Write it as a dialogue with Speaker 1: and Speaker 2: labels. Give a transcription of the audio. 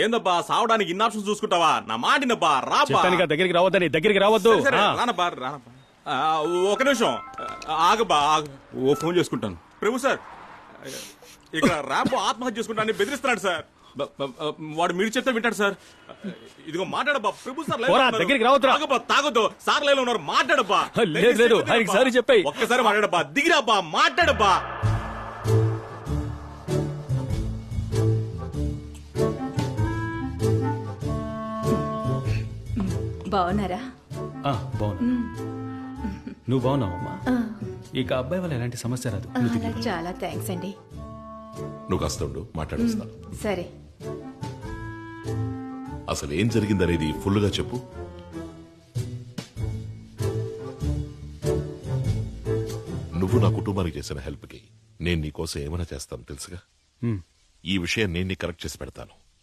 Speaker 1: ఏందబ్బా సావడానికి ఇన్ని ఆప్షన్స్ చూసుకుంటావా? నా మాటినబ్బా, రాబ్బా.
Speaker 2: దగ్గరికి రావద్దని, దగ్గరికి రావద్దు.
Speaker 1: రానబ్బా. ఒక నిమిషం ఆగబ్బా, ఆగు. ఓ ఫోన్ చేసుకుంటాను. ప్రభు సార్, ఇక్కడ రాబో ఆత్మహత్య చేసుకుంటానని బెదిరిస్తున్నాడు సార్. వాడు మీరు చెప్తే వింటాడు సార్. ఇదిగో మాట్లాడబ్బా. ప్రభు సార్
Speaker 2: దగ్గరికి రావద్దురా.
Speaker 1: ఆగబ్బా, తాగొద్దు. సార్ లైన్లో ఉన్నారు, మాట్లాడబ్బా.
Speaker 2: లేదు ఆయనకి సారీ చెప్పాయి.
Speaker 1: ఒక్కసారి మాట్లాడబ్బా, దిగిరాబ్బా, మాట్లాడబ్బా.
Speaker 3: బాగున్నారా?
Speaker 2: బాగున్నా. నువ్వు బాగున్నావమ్మా? ఇక అబ్బాయి వల్ల ఎలాంటి సమస్య రాదు.
Speaker 3: చాలా థ్యాంక్స్ అండి.
Speaker 4: నువ్వు కాస్త ఉండు, మాట్లాడేస్తా.
Speaker 3: సరే,
Speaker 4: అసలు ఏం జరిగిందనేది ఫుల్గా చెప్పు. నువ్వు నా కుటుంబానికి చేసిన హెల్ప్ కి నేను నీకోసం ఏమైనా చేస్తాను తెలుసుగా. ఈ విషయం నేను నీ కరెక్ట్ చేసి పెడతాను.